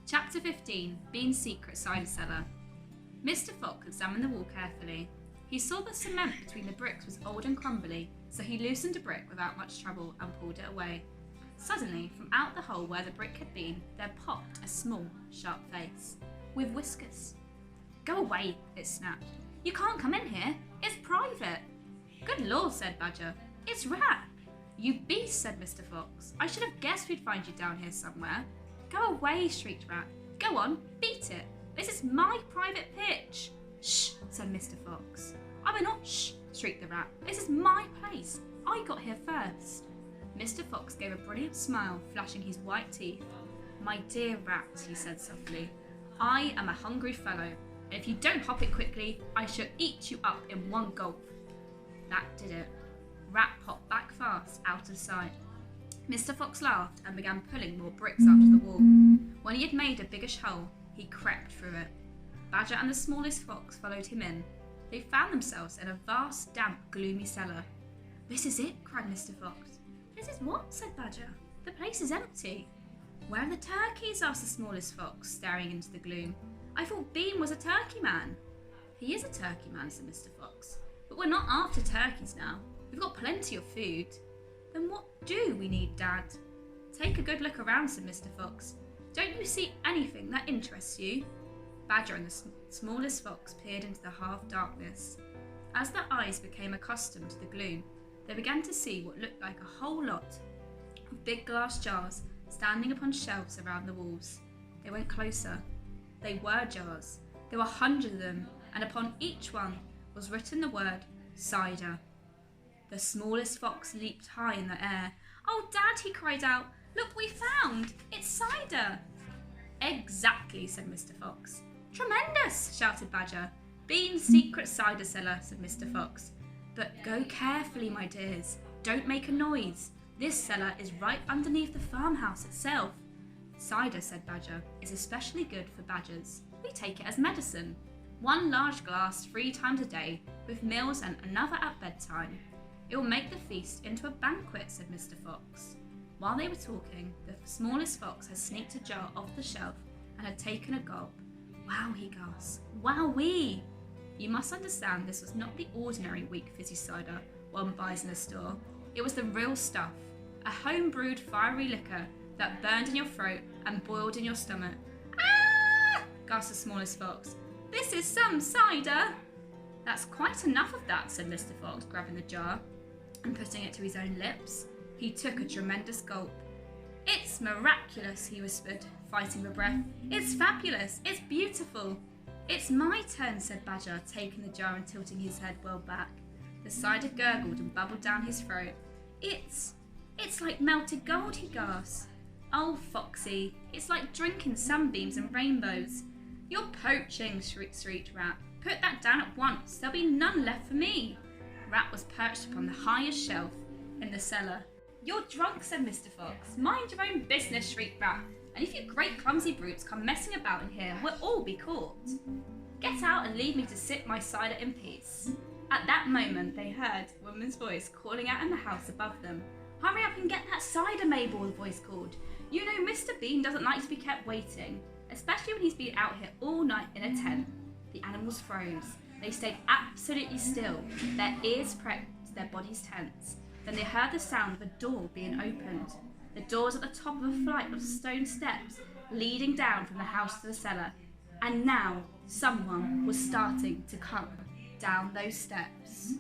Chapter 15, Bean's Secret Cider Cellar. Mr. Fox examined the wall carefully. He saw the cement between the bricks was old and crumbly, so he loosened a brick without much trouble and pulled it away. Suddenly, from out the hole where the brick had been, there popped a small, sharp face, with whiskers. "Go away," it snapped. "You can't come in here. It's private." "Good Lord," said Badger. "It's Rat." "You beast," said Mr. Fox. "I should have guessed we'd find you down here somewhere." "Go away," shrieked Rat. "Go on, beat it. This is my private pitch." "Shh," said Mr. Fox. "I will not shh," shrieked the Rat. "This is my place. I got here first." Mr. Fox gave a brilliant smile, flashing his white teeth. "My dear Rat," he said softly, "I am a hungry fellow, and if you don't hop it quickly, I shall eat you up in one gulp." That did it. Rat popped back fast, out of sight. Mr. Fox laughed and began pulling more bricks after the wall. When he had made a biggish hole, he crept through it. Badger and the smallest fox followed him in. They found themselves in a vast, damp, gloomy cellar. "This is it," cried Mr. Fox. "This is what?" said Badger. "The place is empty." "Where are the turkeys?" asked the smallest fox, staring into the gloom. "I thought Bean was a turkey man." "He is a turkey man," said Mr. Fox. "But we're not after turkeys now. We've got plenty of food." "Then what do we need, Dad?" "Take a good look around," said Mr. Fox. "Don't you see anything that interests you?" Badger and the smallest fox peered into the half-darkness. As their eyes became accustomed to the gloom, they began to see what looked like a whole lot of big glass jars standing upon shelves around the walls. They went closer. They were jars. There were hundreds of them, and upon each one was written the word cider. The smallest fox leaped high in the air. "Oh, Dad," he cried out, "look what we found! It's cider!" "Exactly," said Mr. Fox. "Tremendous!" shouted Badger. "Bean's secret cider cellar," said Mr. Fox. "But go carefully, my dears. Don't make a noise. This cellar is right underneath the farmhouse itself." "Cider," said Badger, "is especially good for badgers. We take it as medicine. 1 large glass 3 times a day, with meals and another at bedtime. It will make the feast into a banquet," said Mr. Fox. While they were talking, the smallest fox had sneaked a jar off the shelf and had taken a gulp. "Wow," he gasped. "Wowee!" You must understand this was not the ordinary weak fizzy cider one buys in a store. It was the real stuff, a home-brewed fiery liquor that burned in your throat and boiled in your stomach. "Ah!" gasped the smallest fox. "This is some cider!" "That's quite enough of that," said Mr. Fox, grabbing the jar and putting it to his own lips. He took a tremendous gulp. "It's miraculous," he whispered, fighting for breath. "It's fabulous. It's beautiful." "It's my turn," said Badger, taking the jar and tilting his head well back. The cider gurgled and bubbled down his throat. It's like melted gold," he gasped. "Oh, Foxy, it's like drinking sunbeams and rainbows." "You're poaching," shrieked Rat. "Put that down at once. There'll be none left for me." Rat was perched upon the highest shelf in the cellar. "You're drunk," said Mr. Fox. "Mind your own business," shrieked Rat. "And if you great clumsy brutes come messing about in here, we'll all be caught. Get out and leave me to sip my cider in peace." At that moment, they heard a woman's voice calling out in the house above them. "Hurry up and get that cider, Mabel," the voice called. "You know Mr. Bean doesn't like to be kept waiting, especially when he's been out here all night in a tent." The animals froze. They stayed absolutely still, their ears pricked to their bodies tense. Then they heard the sound of a door being opened. The door was at the top of a flight of stone steps leading down from the house to the cellar. And now someone was starting to come down those steps.